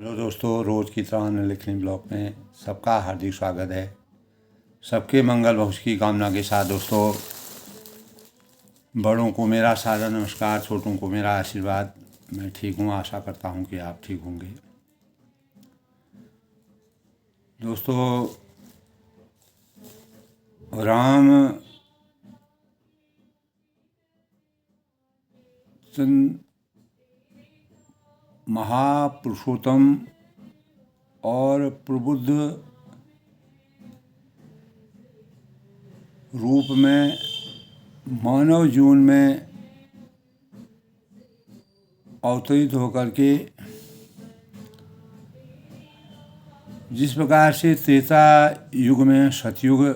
Hello दोस्तों, रोज़ की तरह अन्य लिखनी ब्लॉग में सबका हार्दिक स्वागत है। सबके मंगल भविष्य की कामना के साथ दोस्तों, बड़ों को मेरा सादर नमस्कार, छोटों को मेरा आशीर्वाद। मैं ठीक हूँ, आशा करता हूँ कि आप ठीक होंगे। दोस्तों, राम चंद्र महापुरुषोत्तम और प्रबुद्ध रूप में मानव जीवन में अवतरित होकर के जिस प्रकार से त्रेता युग में सतयुग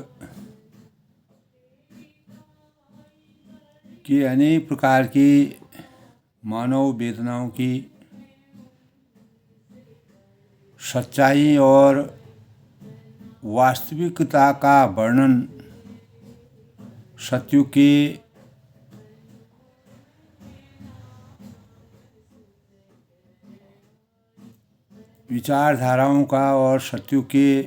की अनेक प्रकार की मानव वेदनाओं की सच्चाई और वास्तविकता का वर्णन सतयुग के विचारधाराओं का और सतयुग के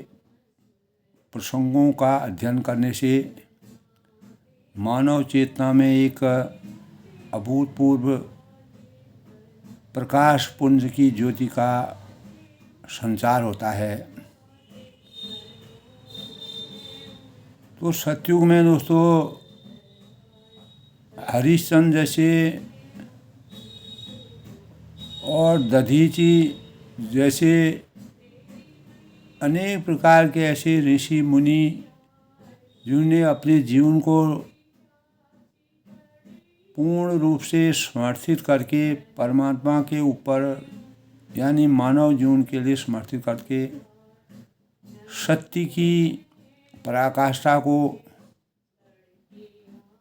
प्रसंगों का अध्ययन करने से मानव चेतना में एक अभूतपूर्व प्रकाश पुंज की ज्योति का संचार होता है। तो सतयुग में दोस्तों, हरिश्चंद्र जैसे और दधीची जैसे अनेक प्रकार के ऐसे ऋषि मुनि जिन्होंने अपने जीवन को पूर्ण रूप से समर्पित करके परमात्मा के ऊपर यानी मानव जीवन के लिए समर्पित करके सत्य की पराकाष्ठा को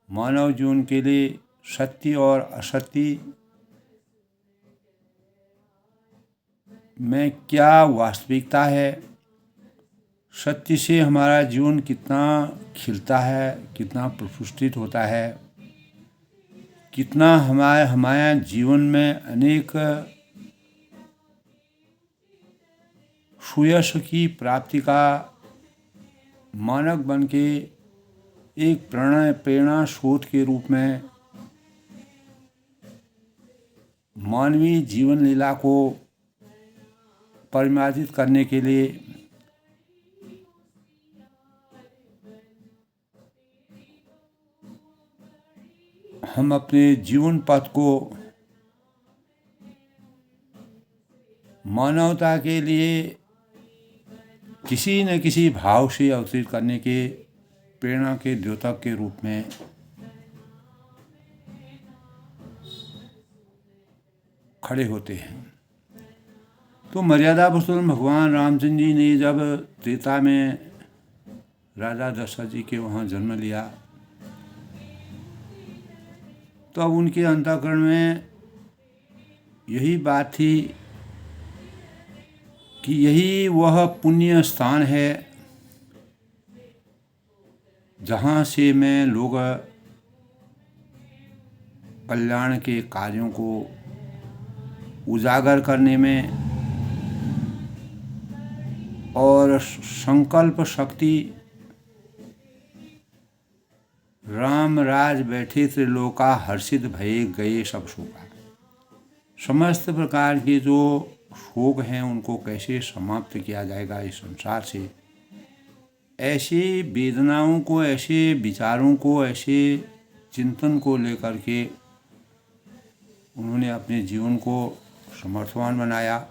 मानव जीवन के लिए सत्य और असत्य में क्या वास्तविकता है, सत्य से हमारा जीवन कितना खिलता है, कितना प्रफुल्लित होता है, कितना हमारे जीवन में अनेक सुयश की प्राप्ति का मानक बन के एक प्रेरणा स्रोत के रूप में मानवीय जीवन लीला को परिमार्जित करने के लिए हम अपने जीवन पथ को मानवता के लिए किसी न किसी भाव से अवतरित करने के प्रेरणा के द्योतक के रूप में खड़े होते हैं। तो मर्यादा पुरुषोत्तम भगवान रामचंद्र जी ने जब त्रेता में राजा दशरथ जी के वहाँ जन्म लिया, तो अब उनके अंतःकरण में यही बात थी कि यही वह पुण्य स्थान है जहाँ से मैं लोग कल्याण के कार्यों को उजागर करने में और संकल्प शक्ति राम राज बैठे त्रिलोका हर्षित भये गए सब शोका। समस्त प्रकार के जो शोक हैं उनको कैसे समाप्त किया जाएगा इस संसार से, ऐसे वेदनाओं को, ऐसे विचारों को, ऐसे चिंतन को लेकर के उन्होंने अपने जीवन को समर्थवान बनाया।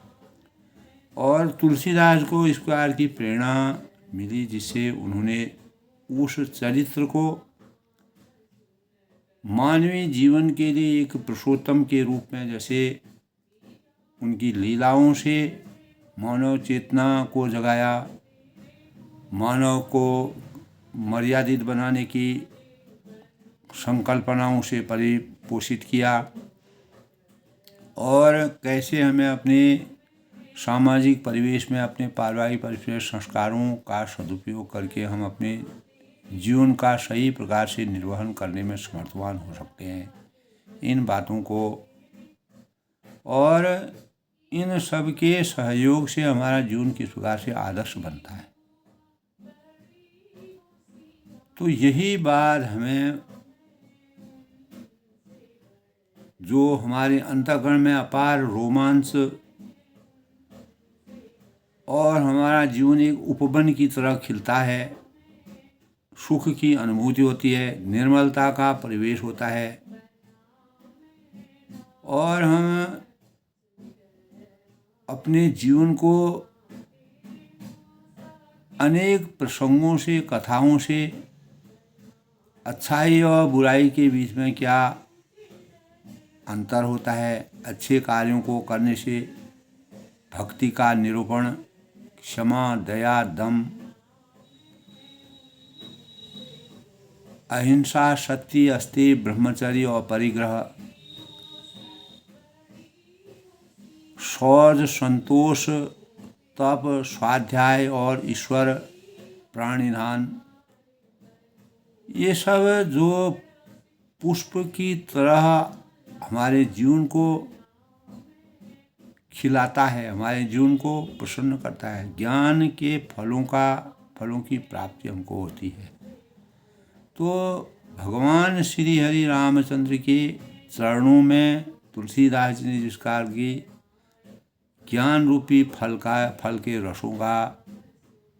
और तुलसीदास को इस प्रकार की प्रेरणा मिली जिससे उन्होंने उस चरित्र को मानवीय जीवन के लिए एक पुरुषोत्तम के रूप में, जैसे उनकी लीलाओं से मानव चेतना को जगाया, मानव को मर्यादित बनाने की संकल्पनाओं से परिपोषित किया, और कैसे हमें अपने सामाजिक परिवेश में, अपने पारिवारिक परिवेश में संस्कारों का सदुपयोग करके हम अपने जीवन का सही प्रकार से निर्वहन करने में समर्थवान हो सकते हैं। इन बातों को और इन सब के सहयोग से हमारा जीवन किस प्रकार से आदर्श बनता है। तो यही बात हमें, जो हमारे अंतःकरण में अपार रोमांच और हमारा जीवन एक उपवन की तरह खिलता है, सुख की अनुभूति होती है, निर्मलता का परिवेश होता है, और हम अपने जीवन को अनेक प्रसंगों से, कथाओं से, अच्छाई और बुराई के बीच में क्या अंतर होता है, अच्छे कार्यों को करने से भक्ति का निरूपण, क्षमा, दया, दम, अहिंसा, सत्य, अस्तेय, ब्रह्मचर्य और परिग्रह, शौच, संतोष, तप, स्वाध्याय और ईश्वर प्राणिधान, ये सब जो पुष्प की तरह हमारे जीवन को खिलाता है, हमारे जीवन को प्रसन्न करता है। ज्ञान के फलों की प्राप्ति हमको होती है। तो भगवान श्री हरि रामचंद्र के चरणों में तुलसीदास जी ने जिस प्रकार की ज्ञान रूपी फल के रसों का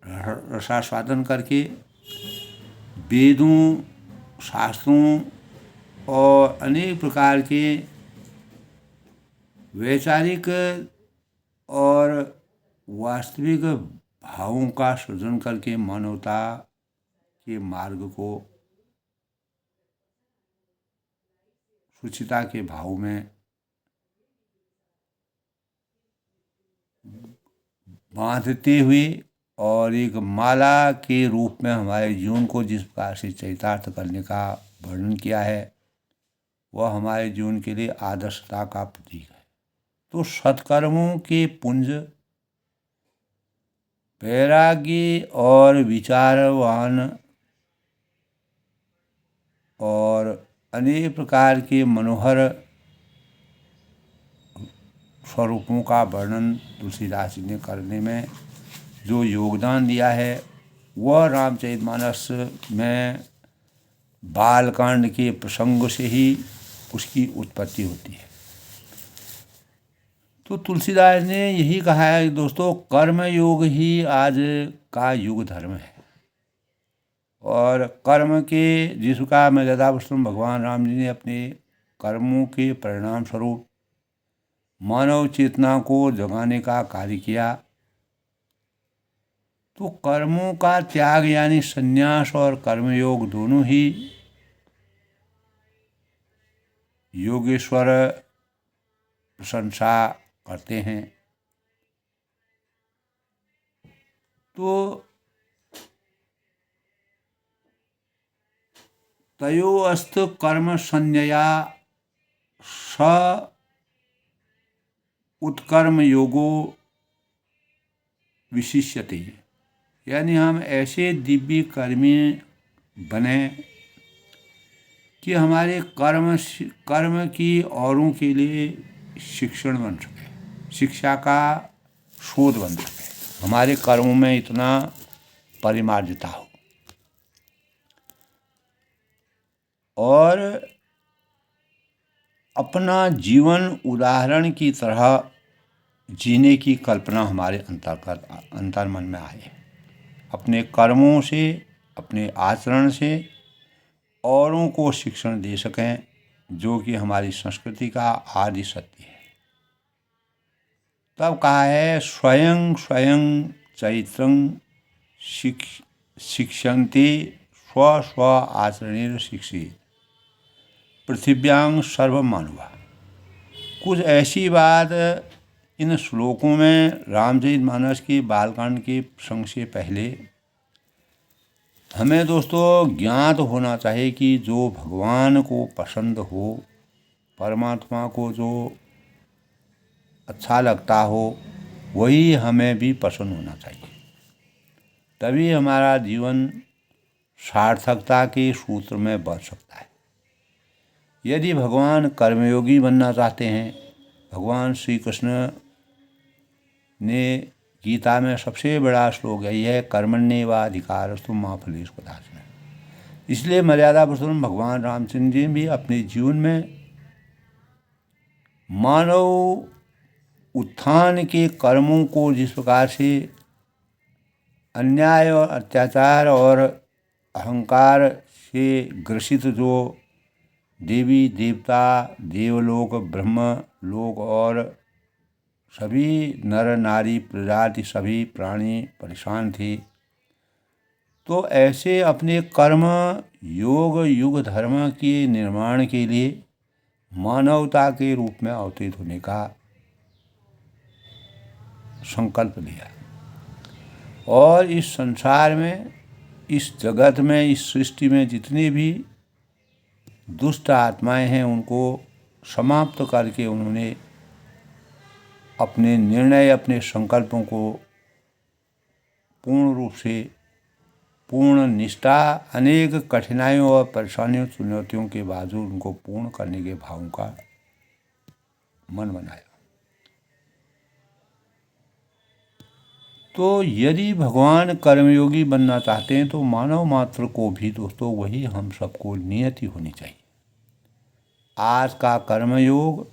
रसास्वादन करके वेदों, शास्त्रों और अनेक प्रकार के वैचारिक और वास्तविक भावों का सृजन करके मानवता के मार्ग को सुचिता के भाव में बांधते हुए और एक माला के रूप में हमारे जीवन को जिस प्रकार से चरितार्थ करने का वर्णन किया है, वह हमारे जीवन के लिए आदर्शता का प्रतीक है। तो सत्कर्मों के पुंज, वैरागी और विचारवान और अनेक प्रकार के मनोहर स्वरूपों का वर्णन तुलसीदास जी ने करने में जो योगदान दिया है, वह रामचरितमानस में बालकांड के प्रसंग से ही उसकी उत्पत्ति होती है। तो तुलसीदास ने यही कहा है कि दोस्तों, कर्म योग ही आज का युग धर्म है, और कर्म के जिसका मर्यादापुरुषोत्तम भगवान राम जी ने अपने कर्मों के परिणाम स्वरूप मानव चेतना को जगाने का कार्य किया। तो कर्मों का त्याग यानी संन्यास और कर्मयोग दोनों ही योगेश्वर प्रशंसा करते हैं। तो तयोस्त कर्म संज्ञया स उत्कर्म योगो विशिष्यते, यानी हम ऐसे दिव्य कर्मी बने कि हमारे कर्म की औरों के लिए शिक्षण बन सके, शिक्षा का शोध बन सके, हमारे कर्मों में इतना परिमार्जिता हो, और अपना जीवन उदाहरण की तरह जीने की कल्पना हमारे अंतर्मन में आए। अपने कर्मों से, अपने आचरण से औरों को शिक्षण दे सकें, जो कि हमारी संस्कृति का आदि सत्य है। तब कहा है, स्वयं स्वयं चैत्रं शिक्षन्ते स्व स्व आचरणेन शिक्षेत पृथिव्यां सर्वमानवा। कुछ ऐसी बात इन श्लोकों में रामचरितमानस के बालकांड के प्रसंग से पहले हमें दोस्तों ज्ञात होना चाहिए कि जो भगवान को पसंद हो, परमात्मा को जो अच्छा लगता हो, वही हमें भी पसंद होना चाहिए। तभी हमारा जीवन सार्थकता के सूत्र में बढ़ सकता है। यदि भगवान कर्मयोगी बनना चाहते हैं, भगवान श्री कृष्ण ने गीता में सबसे बड़ा श्लोक यही है, कर्मण्येवाधिकारस्तु मा फलेषु कदाचन। इसलिए मर्यादा पुरुषोत्तम भगवान रामचंद्र जी भी अपने जीवन में मानव उत्थान के कर्मों को जिस प्रकार से अन्याय और अत्याचार और अहंकार से ग्रसित जो देवी देवता, देवलोक, ब्रह्म लोक और सभी नर नारी प्रजाति सभी प्राणी परेशान थे, तो ऐसे अपने कर्म योग युग धर्म के निर्माण के लिए मानवता के रूप में अवतरित होने का संकल्प लिया। और इस संसार में, इस जगत में, इस सृष्टि में जितने भी दुष्ट आत्माएं हैं उनको समाप्त करके उन्होंने अपने निर्णय, अपने संकल्पों को पूर्ण रूप से, पूर्ण निष्ठा, अनेक कठिनाइयों और परेशानियों चुनौतियों के बावजूद उनको पूर्ण करने के भावों का मन बनाया। तो यदि भगवान कर्मयोगी बनना चाहते हैं तो मानव मात्र को भी दोस्तों वही हम सबको नियति होनी चाहिए। आज का कर्मयोग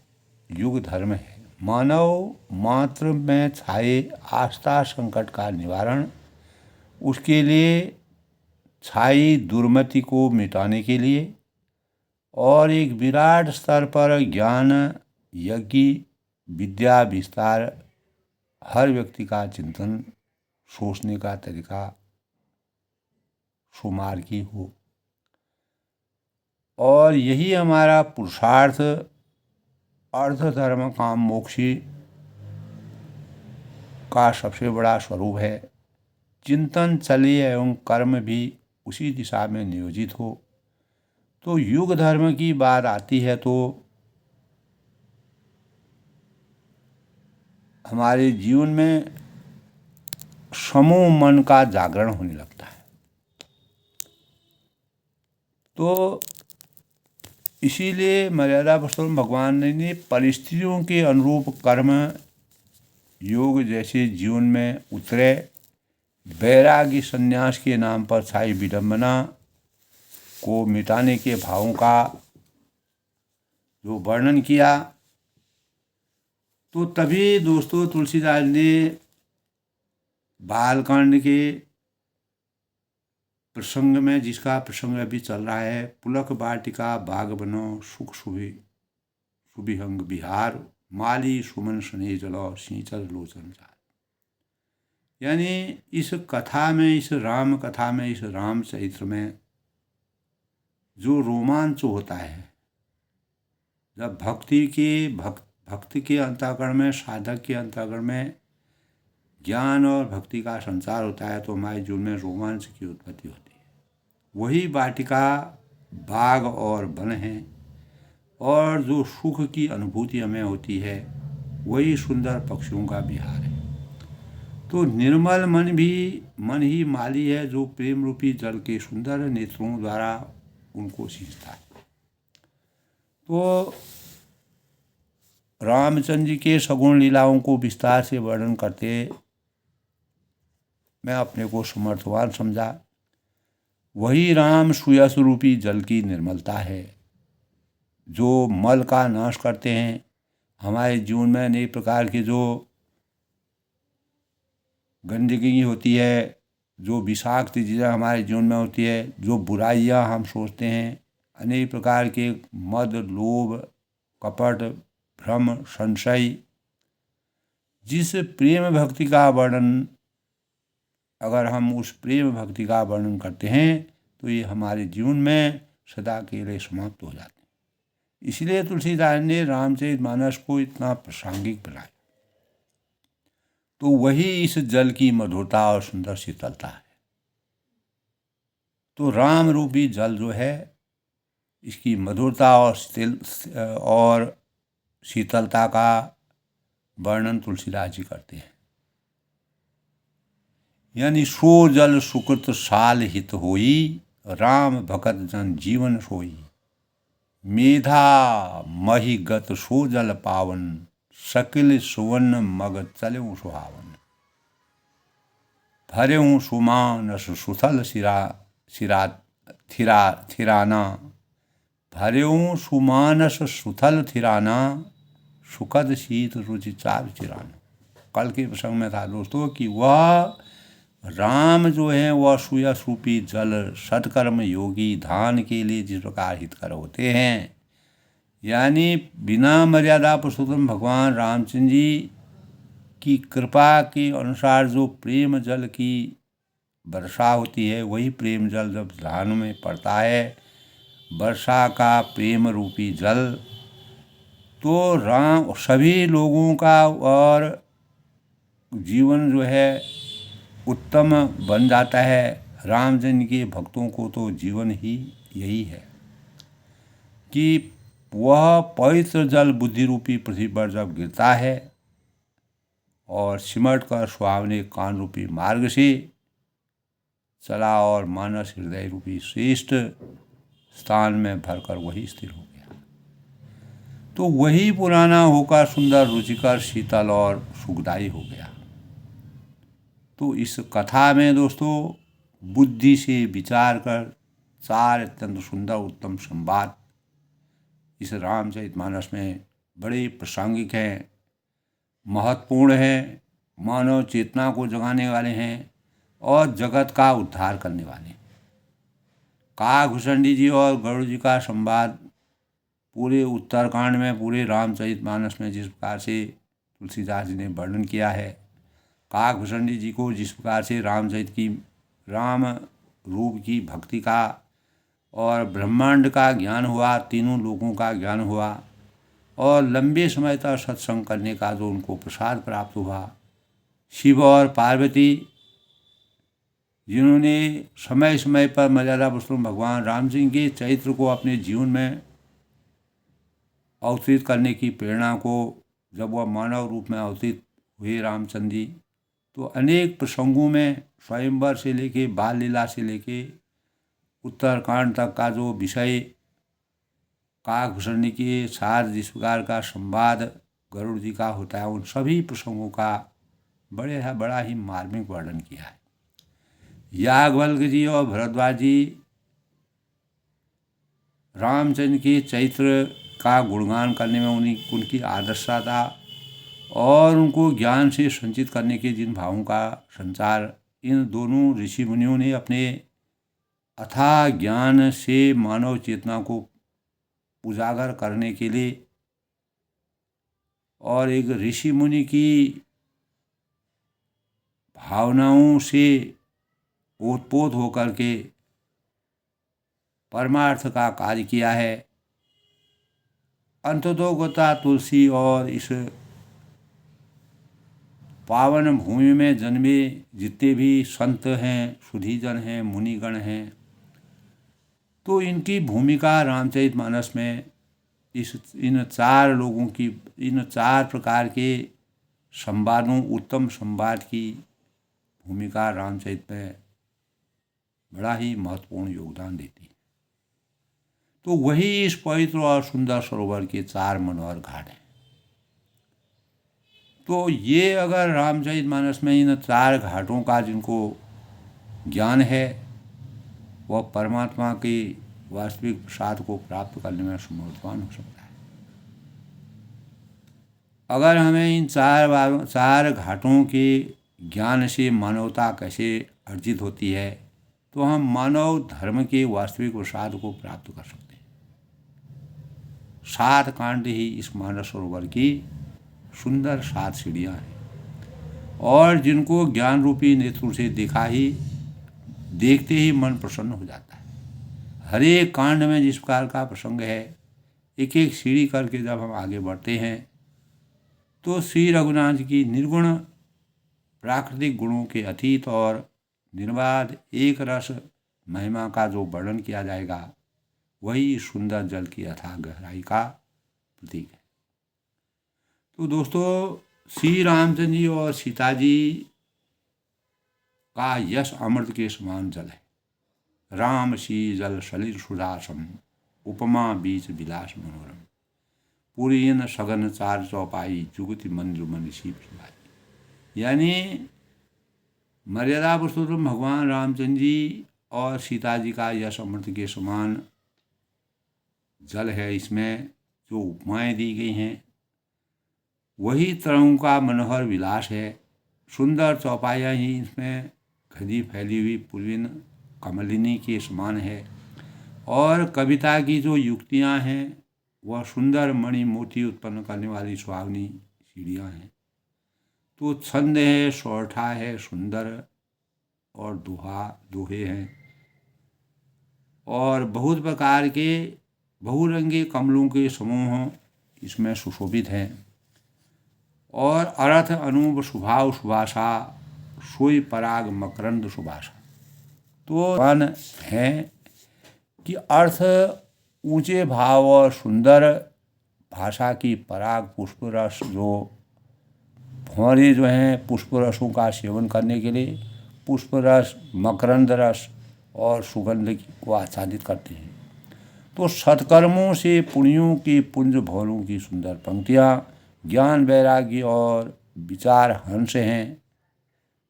युग धर्म है। मानव मात्र में छाए आस्था संकट का निवारण, उसके लिए छाई दुर्मति को मिटाने के लिए और एक विराट स्तर पर ज्ञान यज्ञ विद्या विस्तार, हर व्यक्ति का चिंतन, सोचने का तरीका सुमार्गी हो। और यही हमारा पुरुषार्थ अर्थ धर्म काम मोक्षी का सबसे बड़ा स्वरूप है। चिंतन चले एवं कर्म भी उसी दिशा में नियोजित हो। तो युग धर्म की बात आती है तो हमारे जीवन में समूह मन का जागरण होने लगता है। तो इसीलिए मर्यादा पुरुषोत्तम भगवान ने परिस्थितियों के अनुरूप कर्म योग जैसे जीवन में उतरे, वैराग्य संन्यास के नाम पर छाई विडंबना को मिटाने के भावों का जो वर्णन किया, तो तभी दोस्तों तुलसीदास ने बालकांड के प्रसंग में, जिसका प्रसंग अभी चल रहा है, पुलक वाटिका बाग बनो सुख सुभिहंग बिहार, माली सुमन स्नेह जलो सिंचल लोचन चार। यानी इस कथा में, इस राम कथा में, इस राम चरित्र में जो रोमांच होता है, जब भक्ति के अंतःकरण में, साधक के अंतःकरण में ज्ञान और भक्ति का संचार होता है, तो हमारे जीवन में रोमांच की उत्पत्ति होती है। वही वाटिका बाग और वन है, और जो सुख की अनुभूति हमें होती है वही सुंदर पक्षियों का विहार है। तो निर्मल मन ही माली है, जो प्रेम रूपी जल के सुंदर नेत्रों द्वारा उनको सींचता है। तो रामचंद्र जी के सगुण लीलाओं को विस्तार से वर्णन करते मैं अपने को समर्थवान समझा। वही राम सुयस रूपी जल की निर्मलता है, जो मल का नाश करते हैं। हमारे जीवन में अनेक प्रकार की जो गंदगी होती है, जो विषाक्त चीज़ें हमारे जीवन में होती है, जो बुराइयां हम सोचते हैं, अनेक प्रकार के मद लोभ कपट भ्रम संशय, जिस प्रेम भक्ति का वर्णन, अगर हम उस प्रेम भक्ति का वर्णन करते हैं तो ये हमारे जीवन में सदा के लिए समाप्त हो जाते हैं। इसलिए तुलसीदास ने रामचरितमानस को इतना प्रासंगिक बनाया। तो वही इस जल की मधुरता और सुंदर शीतलता है। तो राम रूपी जल जो है, इसकी मधुरता और शीतलता का वर्णन तुलसीदास जी करते हैं। यानी सो जल सुकृत साल हित होई, राम भगत जन जीवन सोई, मेधा मही गत सो जल पावन, सकिल सुवर्ण मग चल्यूं सुहावन। भर्यूं सुमानस सुथल सिरा थिराना। भर्यूं सुमानस सुथल थिराना, सुखद शीत रुचि चारु चिराना। कल के प्रसंग में था दोस्तों कि वह राम जो है वह सुयश रूपी जल सत्कर्म योगी धान के लिए जिस प्रकार हितकर होते हैं, यानी बिना मर्यादा पुरुषोत्तम भगवान रामचंद्र जी की कृपा के अनुसार जो प्रेम जल की वर्षा होती है, वही प्रेम जल जब धान में पड़ता है, वर्षा का प्रेम रूपी जल, तो राम सभी लोगों का और जीवन जो है उत्तम बन जाता है। रामचंद्र के भक्तों को तो जीवन ही यही है कि वह पवित्र जल बुद्धि रूपी पृथ्वी पर जब गिरता है और सिमट कर सुहावने कान रूपी मार्ग से चला और मानस हृदय रूपी श्रेष्ठ स्थान में भरकर वही स्थिर हो गया, तो वही पुराना होकर सुंदर रुचिकर शीतल और सुखदायी हो गया। तो इस कथा में दोस्तों बुद्धि से विचार कर चार अत्यंत सुंदर उत्तम संवाद इस रामचरितमानस में बड़े प्रासंगिक हैं, महत्वपूर्ण हैं, मानव चेतना को जगाने वाले हैं और जगत का उद्धार करने वाले। काकभूषणी जी और गरुड़ जी का संवाद पूरे उत्तरकांड में, पूरे रामचरितमानस में जिस प्रकार से तुलसीदास जी ने वर्णन किया है, काकभूषणी जी को जिस प्रकार से राम रूप की भक्ति का और ब्रह्मांड का ज्ञान हुआ, तीनों लोगों का ज्ञान हुआ और लंबे समय तक सत्संग करने का जो उनको प्रसाद प्राप्त हुआ, शिव और पार्वती जिन्होंने समय समय पर मर्यादा पुरुषोत्तम भगवान राम जी के चरित्र को अपने जीवन में अवतरित करने की प्रेरणा को, जब वह मानव रूप में अवतरित हुए रामचंद्र जी, तो अनेक प्रसंगों में स्वयंवर से लेके बाल लीला से लेके उत्तरकांड तक का जो विषय काकभूषणी के साथ जिस प्रकार का संवाद गरुड़ जी का होता है, उन सभी प्रसंगों का बड़ा ही मार्मिक वर्णन किया है। याज्ञवल्क्य जी और भरद्वाज जी रामचंद्र के चरित्र का गुणगान करने में उनकी आदर्शता और उनको ज्ञान से संचित करने के जिन भावों का संचार इन दोनों ऋषि मुनियों ने अपने अथाह ज्ञान से मानव चेतना को उजागर करने के लिए और एक ऋषि मुनि की भावनाओं से ओतप्रोत होकर के परमार्थ का कार्य किया है। अंततोगता तुलसी और इस पावन भूमि में जन्मे जितने भी संत हैं, सुधीजन हैं, मुनिगण हैं, तो इनकी भूमिका रामचरितमानस में इन चार लोगों की, इन चार प्रकार के संवादों, उत्तम संवाद की भूमिका रामचरित में बड़ा ही महत्वपूर्ण योगदान देती है। तो वही इस पवित्र और सुंदर सरोवर के चार मनोहर घाट हैं। तो ये अगर रामचरितमानस में इन चार घाटों का जिनको ज्ञान है, वह परमात्मा के वास्तविक प्रसाद को प्राप्त करने में समर्थवान हो सकता है। अगर हमें इन चार घाटों के ज्ञान से मानवता कैसे अर्जित होती है, तो हम मानव धर्म के वास्तविक प्रसाद को प्राप्त कर सकते हैं। 7 कांड ही इस मानस सरोवर की सुंदर 7 सीढ़ियाँ हैं और जिनको ज्ञान रूपी नेत्र से देखते ही मन प्रसन्न हो जाता है। हर एक कांड में जिस प्रकार का प्रसंग है, एक एक सीढ़ी करके जब हम आगे बढ़ते हैं, तो श्री रघुनाथ की निर्गुण प्राकृतिक गुणों के अतीत और निर्बाध एक रस महिमा का जो वर्णन किया जाएगा, वही सुंदर जल की अथाह गहराई का प्रतीक है। तो दोस्तों, श्री रामचंद्र जी और सीता जी का यश अमृत के समान जल है। राम सी जल सलिल सुधासम, उपमा बीच विलास मनोरम। पुरीन सघन चार चौपाई जुगति मंदिर मनीषी भिलाई। यानी मर्यादा पुरुषोत्तम भगवान रामचंद्र जी और सीता जी का यश अमृत के समान जल है। इसमें जो उपमाएं दी गई हैं वही तरुण का मनोहर विलास है। सुंदर चौपाइयाँ ही इसमें खदी फैली हुई पूर्वीन कमलिनी के समान है। और कविता की जो युक्तियाँ हैं वह सुंदर मणि मोती उत्पन्न करने वाली सुहावनी सीढ़ियाँ हैं। तो छंद है, सोरठा है सुंदर, और दोहे हैं, और बहुत प्रकार के बहुरंगी कमलों के समूह इसमें सुशोभित हैं। और अर्थ अनूप स्वभाव सुभाषा, सोई पराग मकरंद सुभाषा। तो वन है कि अर्थ ऊंचे भाव और सुंदर भाषा की पराग पुष्प रस, जो भौरे जो हैं पुष्प रसों का सेवन करने के लिए पुष्प रस, मकरंद रस और सुगंध को आच्छादित करते हैं। तो सत्कर्मों से पुण्यों की पुंज भौरों की सुंदर पंक्तियाँ ज्ञान वैराग्य और विचार हंस हैं,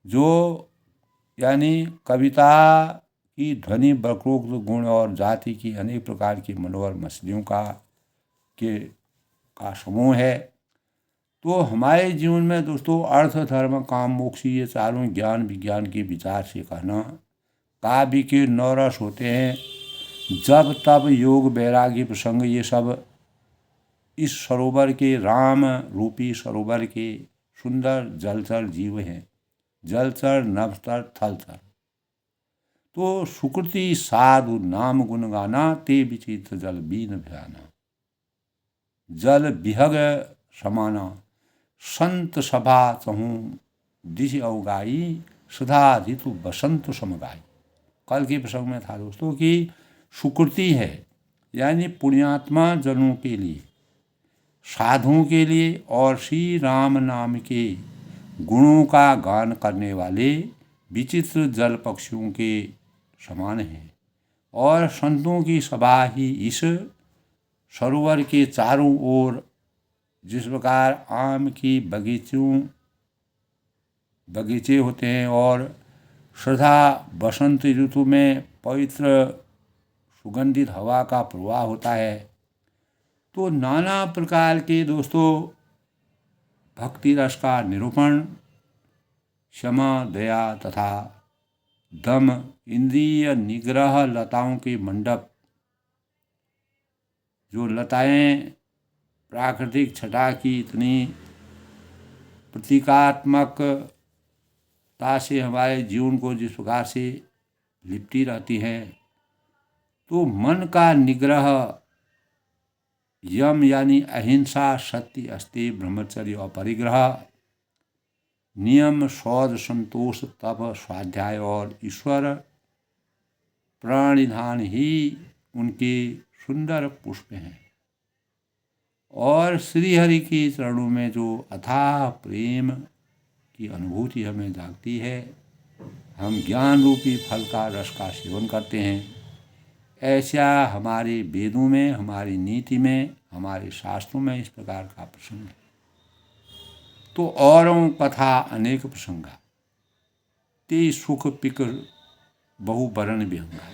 जो यानी कविता की ध्वनि वक्रोक्त गुण और जाति की अनेक प्रकार की मनोहर मछलियों का समूह है। तो हमारे जीवन में दोस्तों अर्थ धर्म काम मोक्ष ये चारों ज्ञान विज्ञान के विचार से कहना काव्य के नौरस होते हैं। जब तब योग वैराग्य प्रसंग ये सब इस सरोवर के राम रूपी सरोवर के सुंदर जलचर जीव हैं। जलचर नभचर थलचर। तो सुकृति साधु नाम गुण गाना ते विचित्र जल बीन भयाना। जल बिहग समाना संत सभा चहूँ दिश अवगाई सदा ऋतु बसंत समगाई। कल के प्रसंग में था दोस्तों कि सुकृति है यानी पुण्यात्मा जनों के लिए, साधुओं के लिए और श्री राम नाम के गुणों का गान करने वाले विचित्र जल पक्षियों के समान है। और संतों की सभा ही इस सरोवर के चारों ओर जिस प्रकार आम की बगीचे होते हैं और सदा बसंत ऋतु में पवित्र सुगंधित हवा का प्रवाह होता है, तो नाना प्रकार के दोस्तों भक्ति रस का निरूपण, क्षमा दया तथा दम, इंद्रिय निग्रह, लताओं के मंडप, जो लताएं प्राकृतिक छटा की इतनी प्रतीकात्मकता से हमारे जीवन को जिस प्रकार से लिपटी रहती हैं, तो मन का निग्रह, यम यानी अहिंसा, सत्य अस्ति, ब्रह्मचर्य और परिग्रह, नियम, शौच, संतोष, तप, स्वाध्याय और ईश्वर प्रणिधान ही उनके सुंदर पुष्प हैं। और श्रीहरि के चरणों में जो अथाह प्रेम की अनुभूति हमें जागती है, हम ज्ञान रूपी फल का रस का सेवन करते हैं। ऐसा हमारे वेदों में, हमारी नीति में, हमारे शास्त्रों में इस प्रकार का प्रसंग है। तो औरों कथा अनेक प्रसंगा ते सुख पिक बहु बरन विहंगा।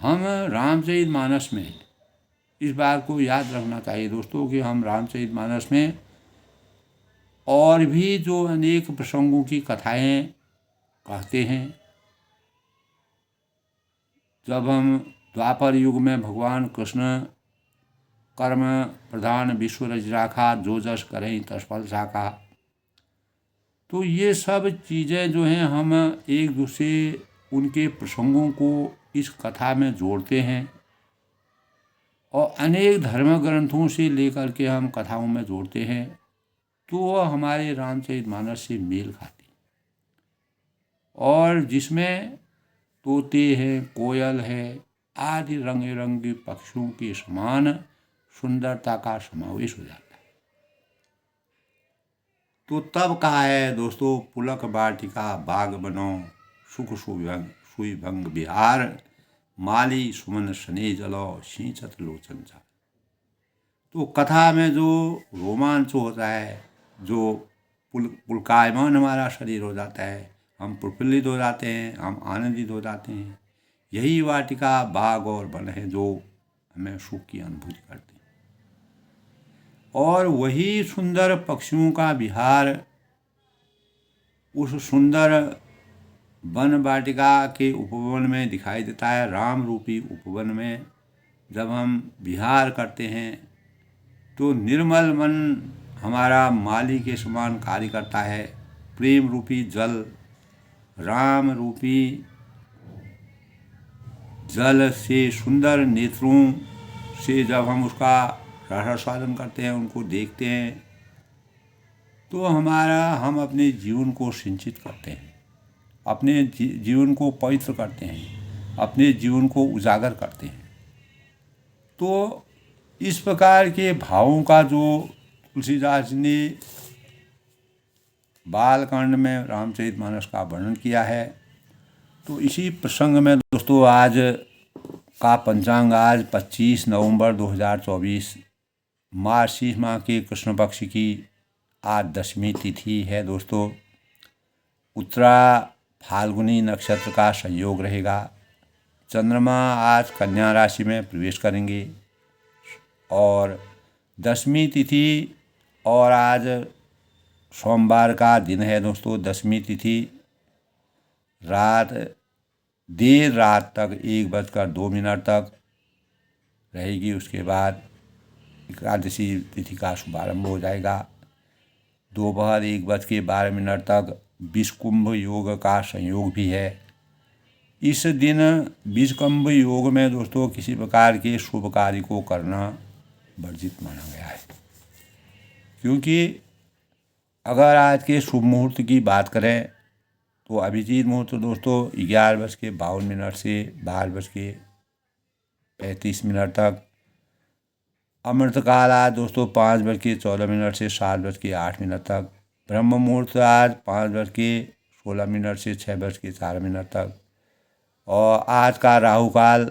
हम रामचरितमानस में इस बात को याद रखना चाहिए दोस्तों कि हम रामचरितमानस में और भी जो अनेक प्रसंगों की कथाएं कहते हैं। जब हम द्वापर युग में भगवान कृष्ण कर्म प्रधान विश्व रज राखा, जो जस करें तस फल साखा, तो ये सब चीज़ें जो हैं हम एक दूसरे उनके प्रसंगों को इस कथा में जोड़ते हैं और अनेक धर्म ग्रंथों से लेकर के हम कथाओं में जोड़ते हैं, तो वह हमारे रामचरितमानस से मेल खाती। और जिसमें तोते हैं, कोयल है आदि रंग बिरंगे पक्षियों के समान सुंदरता का समावेश हो जाता है। तो तब कहा है दोस्तों, पुलक वाटिका बाग बनो, सुख सुई भंग बिहार, माली सुमन सने जलो, सिंचत लोचन चार। तो कथा में जो रोमांच होता है, जो पुलकायमान हमारा शरीर हो जाता है, हम प्रफुल्लित हो जाते हैं, हम आनंदित हो जाते हैं, यही वाटिका बाग और वन है जो हमें सुख की अनुभूति करते हैं। और वही सुंदर पक्षियों का विहार उस सुंदर वन वाटिका के उपवन में दिखाई देता है। राम रूपी उपवन में जब हम विहार करते हैं तो निर्मल मन हमारा माली के समान कार्य करता है। प्रेम रूपी जल, राम रूपी जल से सुंदर नेत्रों से जब हम उसका रसास्वादन करते हैं, उनको देखते हैं, तो हम अपने जीवन को सिंचित करते हैं, अपने जीवन को पवित्र करते हैं, अपने जीवन को उजागर करते हैं। तो इस प्रकार के भावों का जो तुलसीदास जी ने बालकांड में रामचरितमानस का वर्णन किया है, तो इसी प्रसंग में दोस्तों आज का पंचांग आज 25 नवंबर 2024 मार्गशीर्ष माह के कृष्ण पक्ष की आज 10वीं तिथि है दोस्तों। उत्तरा फाल्गुनी नक्षत्र का संयोग रहेगा। चंद्रमा आज कन्या राशि में प्रवेश करेंगे और 10वीं तिथि और आज सोमवार का दिन है दोस्तों। 10वीं तिथि देर रात तक 1:02 तक रहेगी। उसके बाद एकादशी तिथि का शुभारंभ हो जाएगा। दोपहर 1:12 तक विषकुंभ योग का संयोग भी है। इस दिन विषकुंभ योग में दोस्तों किसी प्रकार के शुभ कार्य को करना वर्जित माना गया है, क्योंकि अगर आज के शुभ मुहूर्त की बात करें तो अभिजीत मुहूर्त दोस्तों 11:52 से 12:35 तक। अमृतकाल आज दोस्तों 5:14 से 7:08 तक। ब्रह्म मुहूर्त आज 5:16 से 6:04 तक। और आज का राहु काल,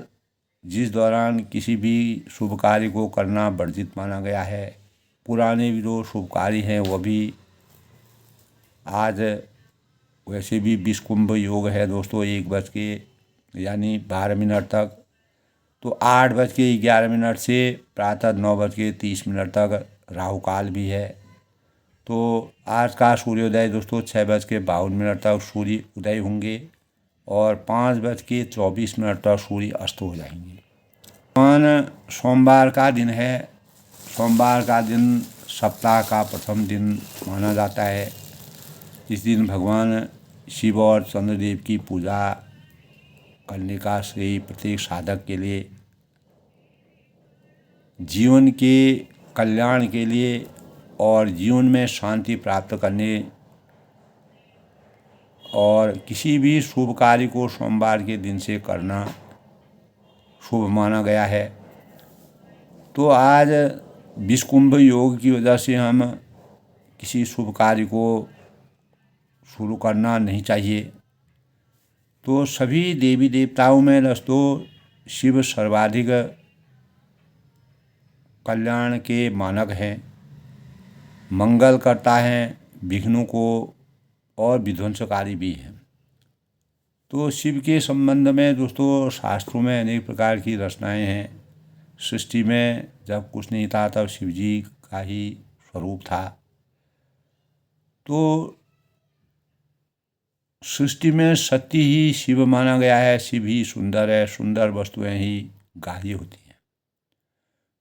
जिस दौरान किसी भी शुभ कार्य को करना वर्जित माना गया है। पुराने भी जो शुभ कार्य हैं वह भी आज वैसे भी विषकुंभ योग है दोस्तों 1:12 तक। तो 8:11 से प्रातः 9:30 तक राहु काल भी है। तो आज का सूर्योदय दोस्तों 6:52 तक सूर्य उदय होंगे और 5:24 तक सूर्य अस्त हो जाएंगे। सोमवार का दिन है। सोमवार का दिन सप्ताह का प्रथम दिन माना जाता है। इस दिन भगवान शिव और चंद्रदेव की पूजा करने का श्रेय प्रत्येक साधक के लिए जीवन के कल्याण के लिए और जीवन में शांति प्राप्त करने और किसी भी शुभ कार्य को सोमवार के दिन से करना शुभ माना गया है। तो आज विषकुंभ योग की वजह से हम किसी शुभ कार्य को शुरू करना नहीं चाहिए। तो सभी देवी देवताओं में दोस्तों शिव सर्वाधिक कल्याण के मानक हैं, मंगल करता है, विघ्नों को और विध्वंसकारी भी है। तो शिव के संबंध में दोस्तों शास्त्रों में अनेक प्रकार की रचनाएं हैं। सृष्टि में जब कुछ नहीं था तब शिव जी का ही स्वरूप था। तो सृष्टि में सत्य ही शिव माना गया है। शिव ही सुंदर है, सुंदर वस्तुएं ही ग्राह्य होती हैं।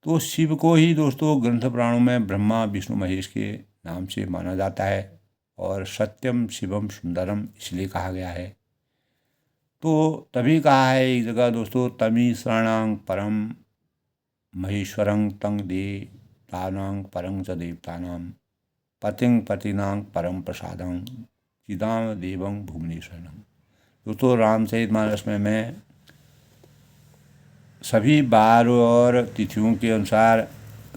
तो शिव को ही दोस्तों ग्रंथ पुराणों में ब्रह्मा विष्णु महेश के नाम से माना जाता है और सत्यम शिवम सुंदरम इसलिए कहा गया है। तो तभी कहा है एक जगह दोस्तों, तमी शरणांग परम महेश्वरं तंग देवतानां परं च देवतानां पतिं पतिनां परम प्रसादं चिदाम देवं भुवनेश्वरं। दोस्तों रामचरितमानस में मैं सभी बार और तिथियों के अनुसार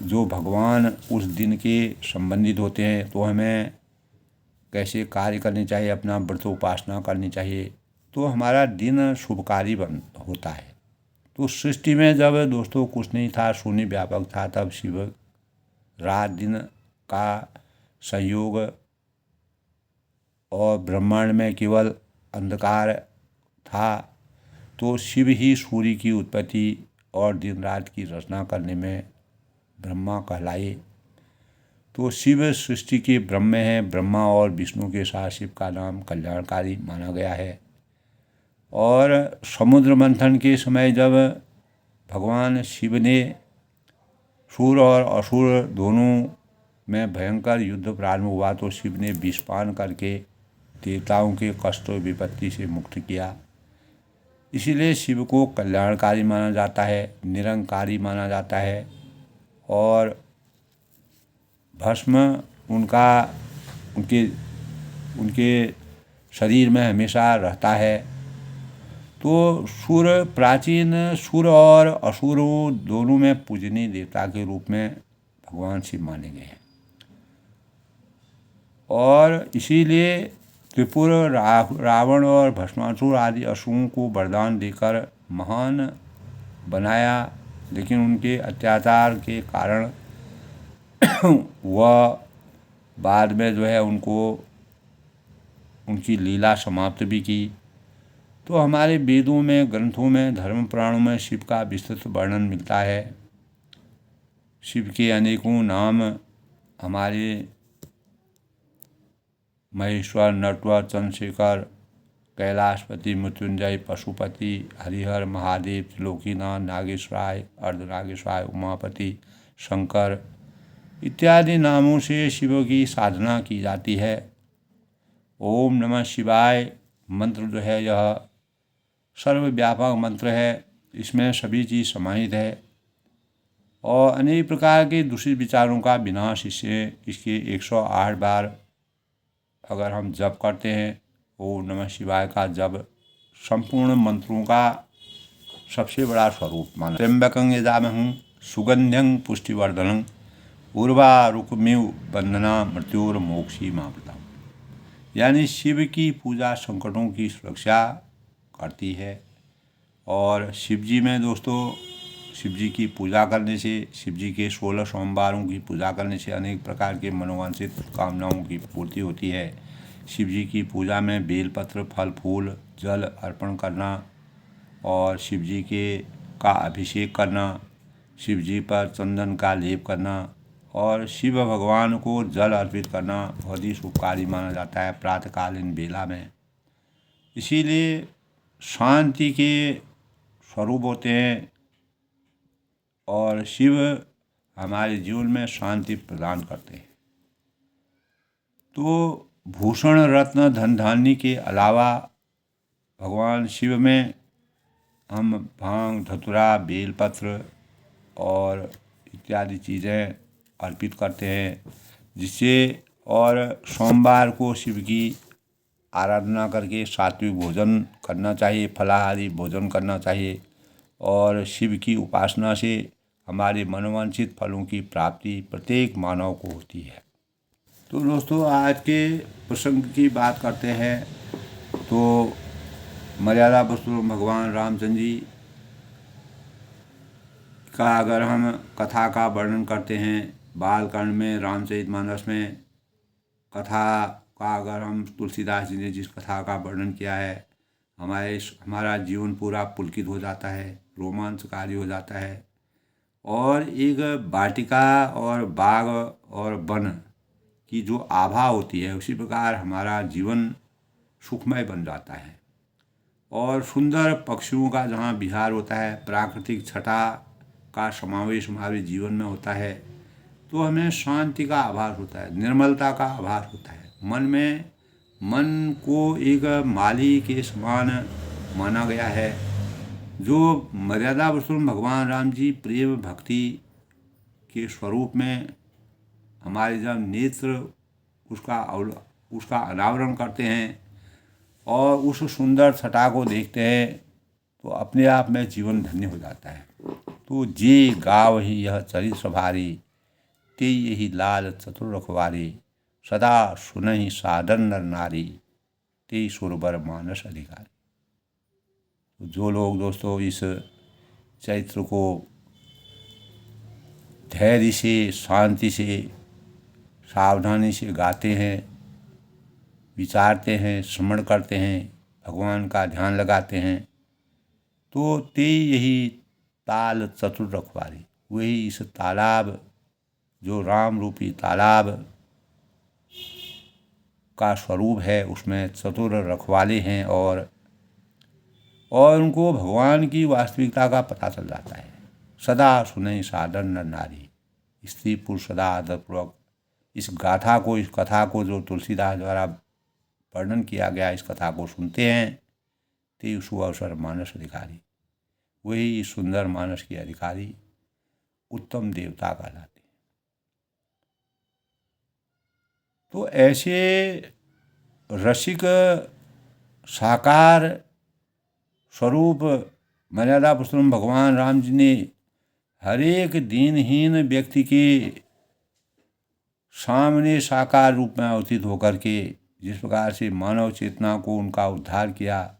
जो भगवान उस दिन के संबंधित होते हैं, तो हमें कैसे कार्य करने चाहिए, अपना व्रत उपासना करनी चाहिए, तो हमारा दिन शुभकारी होता है। तो सृष्टि में जब दोस्तों कुछ नहीं था, शून्य व्यापक था, तब शिव रात दिन का संयोग और ब्रह्मांड में केवल अंधकार था, तो शिव ही सूर्य की उत्पत्ति और दिन रात की रचना करने में ब्रह्मा कहलाए। तो शिव सृष्टि के ब्रह्म हैं। ब्रह्मा और विष्णु के साथ शिव का नाम कल्याणकारी माना गया है। और समुद्र मंथन के समय जब भगवान शिव ने सुर और असुर दोनों में भयंकर युद्ध प्रारंभ हुआ, तो शिव ने विषपान करके देवताओं के कष्ट और विपत्ति से मुक्त किया। इसीलिए शिव को कल्याणकारी माना जाता है, निरंकारी माना जाता है। और भस्म उनका उनके उनके शरीर में हमेशा रहता है। तो सुर प्राचीन सुर और असुरों दोनों में पूजनीय देवता के रूप में भगवान शिव माने गए हैं। और इसीलिए त्रिपुर रावण और भस्मासुर आदि असुरों को वरदान देकर महान बनाया, लेकिन उनके अत्याचार के कारण वह बाद में जो है उनकी लीला समाप्त भी की। तो हमारे वेदों में, ग्रंथों में, धर्म पुराणों में शिव का विस्तृत वर्णन मिलता है। शिव के अनेकों नाम हमारे महेश्वर, नटवर, चंद्रशेखर, कैलाशपति, मृत्युंजय, पशुपति, हरिहर, महादेव, त्रिलोकीनाथ, नागेश्वराय, अर्धनागेश्वराय, उमापति, शंकर इत्यादि नामों से शिव की साधना की जाती है। ओम नमः शिवाय मंत्र जो है यह सर्वव्यापक मंत्र है। इसमें सभी चीज़ समाहित है और अनेक प्रकार के दूषित विचारों का विनाश इसके 108 बार अगर हम जप करते हैं, ओम नमः शिवाय का जप संपूर्ण मंत्रों का सबसे बड़ा स्वरूप माना। त्र्यंबकं यजामहं सुगंध्यं पुष्टिवर्धनं उर्वारुकमिव बंधना मृत्युर्मोक्षीमामृतम्। यानी शिव की पूजा संकटों की सुरक्षा करती है। और शिव जी में दोस्तों, शिव जी की पूजा करने से, शिव जी के 16 सोमवारों की पूजा करने से अनेक प्रकार के मनोवांछित कामनाओं की पूर्ति होती है। शिव जी की पूजा में बेलपत्र, फल फूल, जल अर्पण करना और शिव जी का अभिषेक करना, शिव जी पर चंदन का लेप करना और शिव भगवान को जल अर्पित करना बहुत ही शुभकारी माना जाता है प्रातःकालीन बेला में। इसीलिए शांति के स्वरूप होते हैं और शिव हमारे जीवन में शांति प्रदान करते हैं। तो भूषण, रत्न, धन धान्य के अलावा भगवान शिव में हम भांग, धतूरा, बेलपत्र और इत्यादि चीज़ें अर्पित करते हैं, जिससे और सोमवार को शिव की आराधना करके सात्विक भोजन करना चाहिए, फलाहारी भोजन करना चाहिए और शिव की उपासना से हमारे मनोवांछित फलों की प्राप्ति प्रत्येक मानव को होती है। तो दोस्तों, आज के प्रसंग की बात करते हैं तो मर्यादा पुरुषोत्तम भगवान रामचंद्र जी का अगर हम कथा का वर्णन करते हैं, बालकांड में, रामचरितमानस में कथा का अगर हम तुलसीदास जी ने जिस कथा का वर्णन किया है, हमारा जीवन पूरा पुलकित हो जाता है, रोमांचकारी हो जाता है। और एक वाटिका और बाग और वन की जो आभा होती है, उसी प्रकार हमारा जीवन सुखमय बन जाता है। और सुंदर पक्षियों का जहाँ विहार होता है, प्राकृतिक छटा का समावेश हमारे जीवन में होता है, तो हमें शांति का आभास होता है, निर्मलता का आभास होता है। मन को एक माली के समान माना गया है। जो मर्यादा पुरुषोत्तम भगवान राम जी प्रेम भक्ति के स्वरूप में हमारे जब नेत्र उसका अनावरण करते हैं और उस सुंदर छटा को देखते हैं, तो अपने आप में जीवन धन्य हो जाता है। तो जे गाव ही यह चरित्र भारी, ते यही लाल चतुर रखवारी, सदा सुनहि साधन नर नारी, ते सुरबर मानस अधिकारी। तो जो लोग दोस्तों इस चरित्र को धैर्य से, शांति से, सावधानी से गाते हैं, विचारते हैं, स्मरण करते हैं, भगवान का ध्यान लगाते हैं, तो ते यही ताल चतुर रखवारी, वही इस तालाब, जो राम रूपी तालाब का स्वरूप है, उसमें चतुर रखवाले हैं और उनको भगवान की वास्तविकता का पता चल जाता है। सदा सुने सादर नर नारी, स्त्री पुरुष सदा आदरपूर्वक इस गाथा को, इस कथा को जो तुलसीदास द्वारा वर्णन किया गया, इस कथा को सुनते हैं, ते शुभ अवसर मानस अधिकारी, वही सुंदर मानस के अधिकारी उत्तम देवता कहलाते हैं। तो ऐसे रसिक साकार स्वरूप मर्यादा पुरुषोत्तम भगवान राम जी ने हर एक दीनहीन व्यक्ति के सामने साकार रूप में अवतीत होकर के जिस प्रकार से मानव चेतना को उनका उद्धार किया,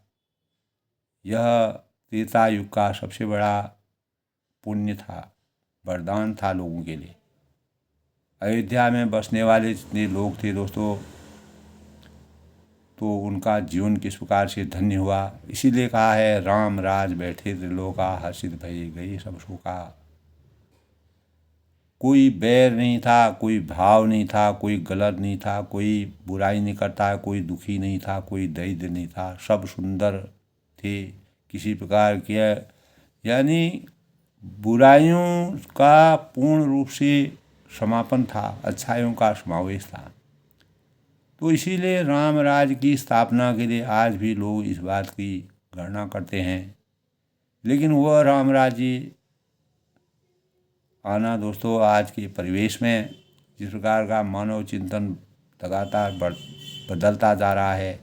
यह त्रेता युग का सबसे बड़ा पुण्य था, वरदान था लोगों के लिए। अयोध्या में बसने वाले जितने लोग थे दोस्तों, तो उनका जीवन किस प्रकार से धन्य हुआ। इसीलिए कहा है, राम राज बैठे त्रिलोका, हर्षित भये गए सब शोका। कोई बैर नहीं था, कोई भाव नहीं था, कोई गलत नहीं था, कोई बुराई नहीं करता, कोई दुखी नहीं था, कोई दरिद्र नहीं था, सब सुंदर थे। किसी प्रकार के यानी बुराइयों का पूर्ण रूप से समापन था, अच्छाइयों का समावेश था। तो इसीलिए राम राज की स्थापना के लिए आज भी लोग इस बात की गणना करते हैं। लेकिन वह राम राज्य आना दोस्तों, आज के परिवेश में जिस प्रकार का मानव चिंतन लगातार बदलता जा रहा है,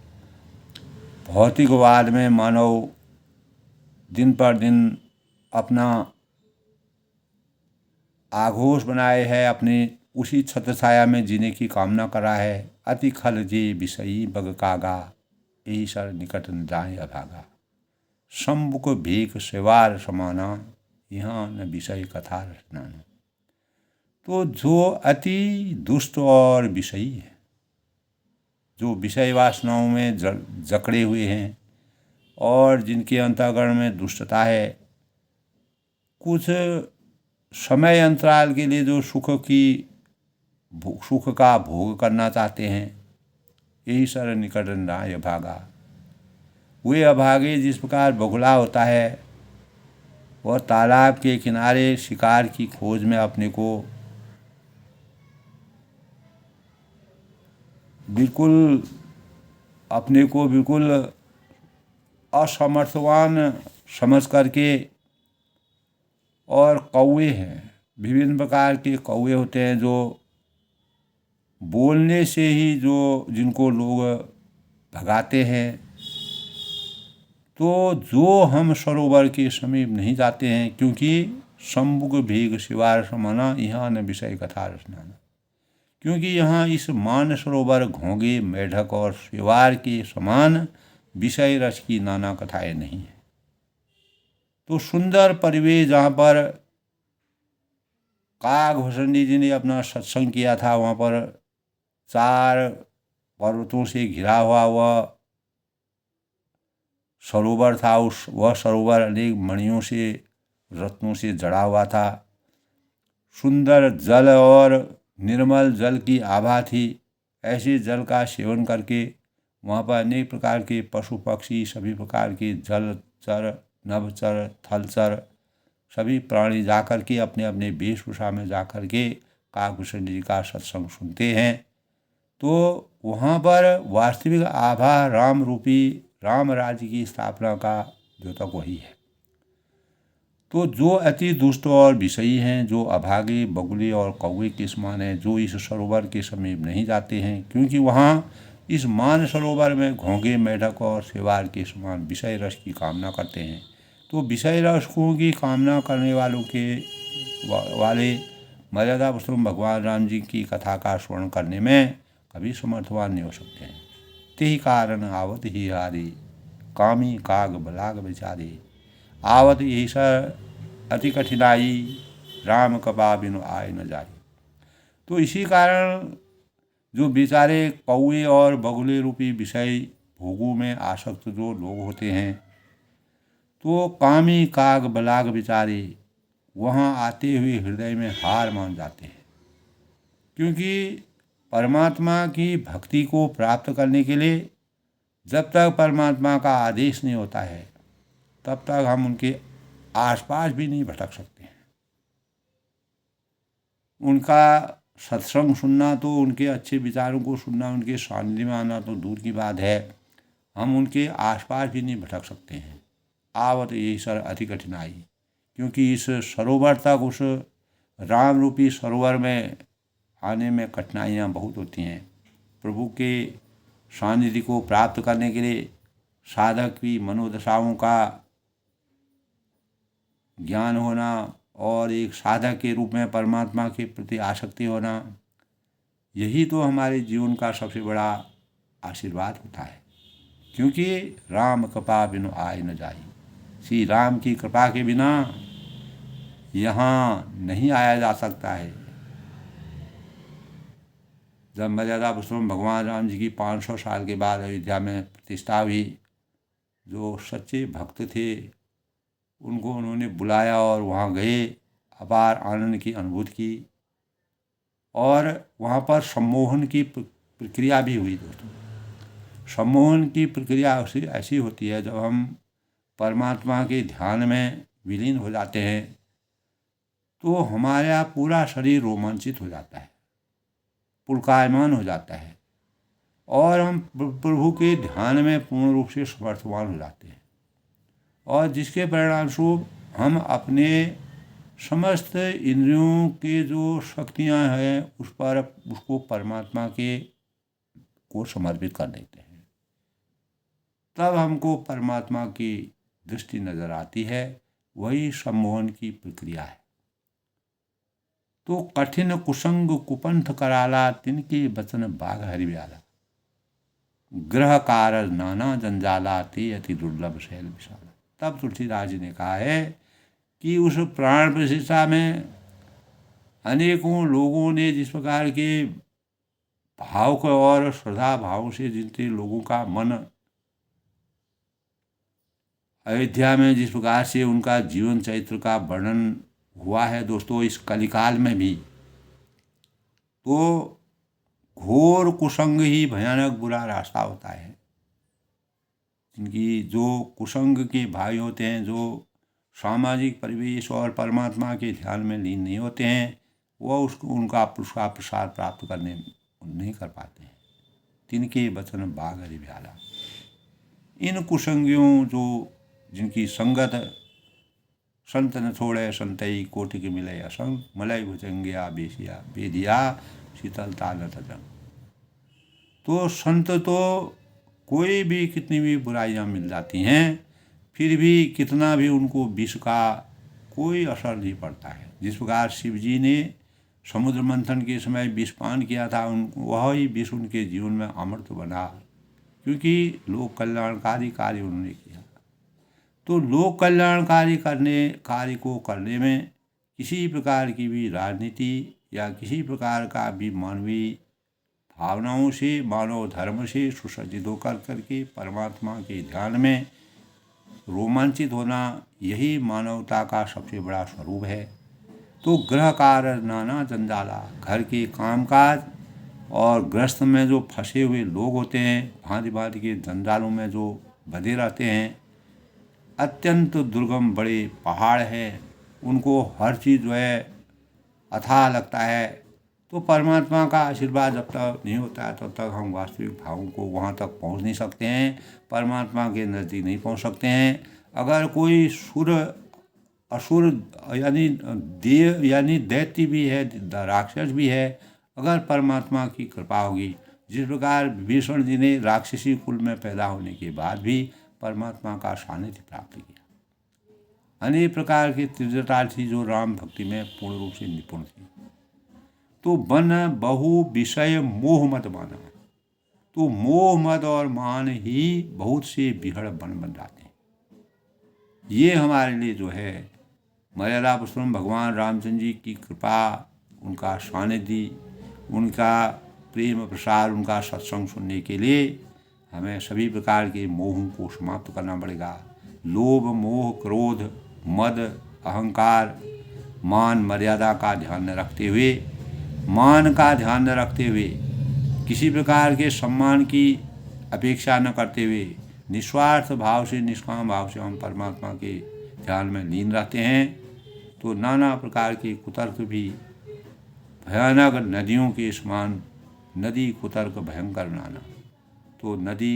भौतिकवाद में मानव दिन पर दिन अपना आघोष बनाए है, अपनी उसी छत्र छाया में जीने की कामना कर रहा है। अति खल जे विषयी बग कागा, यही सर निकट न जाए अभागा। शंभुक भीख सेवार समाना, यहाँ न विषय कथा रचनाना। तो जो अति दुष्ट और विषयी है, जो विषय वासनाओं में जकड़े हुए हैं और जिनके अंतःकरण में दुष्टता है, कुछ समय अंतराल के लिए जो सुख का भोग करना चाहते हैं, यही सर निकट नाय भागा। वे अभागे जिस प्रकार बगुला होता है, वह तालाब के किनारे शिकार की खोज में अपने को बिल्कुल असमर्थवान समझ करके, और कौवे हैं, विभिन्न प्रकार के कौवे होते हैं जो बोलने से ही जिनको लोग भगाते हैं। तो जो हम सरोवर के समीप नहीं जाते हैं, क्योंकि शंभुक भीग शिवार समाना, यहाँ न विषय कथा रचनाना। क्योंकि यहाँ इस मान सरोवर घोंगे मेढक और शिवार के समान विषय रस की नाना कथाएं नहीं है। तो सुंदर परिवेश जहाँ पर काकभूषणी जी ने अपना सत्संग किया था, वहाँ पर 4 पर्वतों से घिरा हुआ वह सरोवर था। वह सरोवर अनेक मणियों से, रत्नों से जड़ा हुआ था। सुंदर जल और निर्मल जल की आभा थी। ऐसे जल का सेवन करके वहाँ पर अनेक प्रकार के पशु पक्षी, सभी प्रकार के जलचर, नभचर, थलचर, सभी प्राणी जाकर के अपने अपने वेशभूषा में जाकर के काकभूषण जी का सत्संग सुनते हैं। तो वहाँ पर वास्तविक आभा राम रूपी राम राज्य की स्थापना का द्योतक वही है। तो जो अति दुष्ट और विषयी हैं, जो अभागे बगुले और कौवे के समान हैं, जो इस सरोवर के समीप नहीं जाते हैं, क्योंकि वहाँ इस मान सरोवर में घोंगे मेढक और शेवार के समान विषय रस की कामना करते हैं। तो विषय रसों की कामना करने वाले मर्यादा पुरुषोत्तम भगवान राम जी की कथा का स्मरण करने में कभी समर्थवान नहीं हो सकते हैं। तेहि कारण आवत ही हारी, कामी काग बलाग बेचारे। आवत यही सर अति कठिनाई राम कृपा बिनु आए न जाए। तो इसी कारण जो बेचारे कौए और बगुले रूपी विषय भोगों में आसक्त जो लोग होते हैं, तो कामी काग बलाग बेचारे वहाँ आते हुए हृदय में हार मान जाते हैं। क्योंकि परमात्मा की भक्ति को प्राप्त करने के लिए जब तक परमात्मा का आदेश नहीं होता है, तब तक हम उनके आसपास भी नहीं भटक सकते हैं। उनका सत्संग सुनना, तो उनके अच्छे विचारों को सुनना, उनके सानिध्य में आना तो दूर की बात है, हम उनके आसपास भी नहीं भटक सकते हैं। आवत यही सर अति कठिनाई, क्योंकि इस सरोवर तक, उस राम रूपी सरोवर में आने में कठिनाइयाँ बहुत होती हैं। प्रभु के सानिध्य को प्राप्त करने के लिए साधक की मनोदशाओं का ज्ञान होना और एक साधक के रूप में परमात्मा के प्रति आसक्ति होना, यही तो हमारे जीवन का सबसे बड़ा आशीर्वाद होता है। क्योंकि राम कृपा बिनु आए न जाए, श्री राम की कृपा के बिना यहाँ नहीं आया जा सकता है। जब मर्यादा पुरुषोत्तम भगवान राम जी की 500 साल के बाद अयोध्या में प्रतिष्ठा हुई, जो सच्चे भक्त थे उनको उन्होंने बुलाया और वहाँ गए, अपार आनंद की अनुभूति की, और वहाँ पर सम्मोहन की प्रक्रिया भी हुई। दोस्तों, सम्मोहन की प्रक्रिया ऐसी होती है, जब हम परमात्मा के ध्यान में विलीन हो जाते हैं तो हमारा पूरा शरीर रोमांचित हो जाता है, पुलकायमान हो जाता है, और हम प्रभु के ध्यान में पूर्ण रूप से समर्थवान हो जाते हैं, और जिसके परिणामस्वरूप हम अपने समस्त इंद्रियों के जो शक्तियां हैं उसको परमात्मा के को समर्पित कर देते हैं। तब हमको परमात्मा की दृष्टि नजर आती है। वही सम्मोहन की प्रक्रिया है। तो कठिन कुसंग कुपंथ कराला, तिनके बचन बाघ हरिव्याला, ग्रह कारज नाना जंजाला, ते अति दुर्लभ शैल विशाला। तब तुलसीदास जी ने कहा है कि उस प्राण प्रतिष्ठा में अनेकों लोगों ने जिस प्रकार के भाव को और श्रद्धा भाव से जितने लोगों का मन अयोध्या में जिस प्रकार से उनका जीवन चरित्र का वर्णन हुआ है दोस्तों, इस कलिकाल में भी, तो घोर कुसंग ही भयानक बुरा रास्ता होता है। इनकी जो कुसंग के भाई होते हैं, जो सामाजिक परिवेश और परमात्मा के ध्यान में लीन नहीं होते हैं, वह उनका प्रसाद प्राप्त करने नहीं कर पाते हैं। तिनके वचन बाघ हरिव्याला। इन कुसंगियों जो जिनकी संगत संत न छोड़े संतई, कोटि के मिले असंग, मलय भुजंगिया बेसिया बेदिया, शीतलता न तजंग। तो संत तो कोई भी कितनी भी बुराइयां मिल जाती हैं, फिर भी कितना भी उनको विष का कोई असर नहीं पड़ता है। जिस प्रकार शिव जी ने समुद्र मंथन के समय विष पान किया था, वह ही विष उनके जीवन में अमृत बना, क्योंकि लोक कल्याणकारी कार्य उन्होंने किया। तो लोक कल्याणकारी कार्य को करने में किसी प्रकार की भी राजनीति या किसी प्रकार का भी मानवीय भावनाओं से, मानव धर्म से सुसज्जित होकर करके परमात्मा के ध्यान में रोमांचित होना, यही मानवता का सबसे बड़ा स्वरूप है। तो ग्रह कार्य नाना जंजाला, घर के कामकाज और गृहस्थ में जो फंसे हुए लोग होते हैं, भांति भांति के जंजालों में जो बंधे रहते हैं, अत्यंत दुर्गम बड़े पहाड़ है, उनको हर चीज़ जो है अथाह लगता है। तो परमात्मा का आशीर्वाद जब तक नहीं होता है, तब तक हम वास्तविक भावों को वहाँ तक पहुँच नहीं सकते हैं, परमात्मा के नज़दीक नहीं पहुँच सकते हैं। अगर कोई सुर असुर यानी देव यानी दैत्य भी है, राक्षस भी है, अगर परमात्मा की कृपा होगी, जिस प्रकार विभीषण जी ने राक्षसी कुल में पैदा होने के बाद भी परमात्मा का सानिध्य प्राप्त किया। अनेक प्रकार के त्रिजटार्थी जो राम भक्ति में पूर्ण रूप से निपुण थे। तो बन बहु विषय मोह मत माना, तो मोह मत और मान ही बहुत से बिहड़ बन जाते हैं। ये हमारे लिए जो है मर्यादा पुरुषोत्तम भगवान रामचंद्र जी की कृपा, उनका सानिध्य, उनका प्रेम प्रसार, उनका सत्संग सुनने के लिए हमें सभी प्रकार के मोहों को समाप्त करना पड़ेगा। लोभ, मोह, क्रोध, मद, अहंकार, मान मर्यादा का ध्यान न रखते हुए, मान का ध्यान न रखते हुए, किसी प्रकार के सम्मान की अपेक्षा न करते हुए निस्वार्थ भाव से, निष्काम भाव से हम परमात्मा के ध्यान में लीन रहते हैं, तो नाना प्रकार के कुतर्क भी भयानक नदियों के समान, नदी कुतर्क भयंकर नाना, तो नदी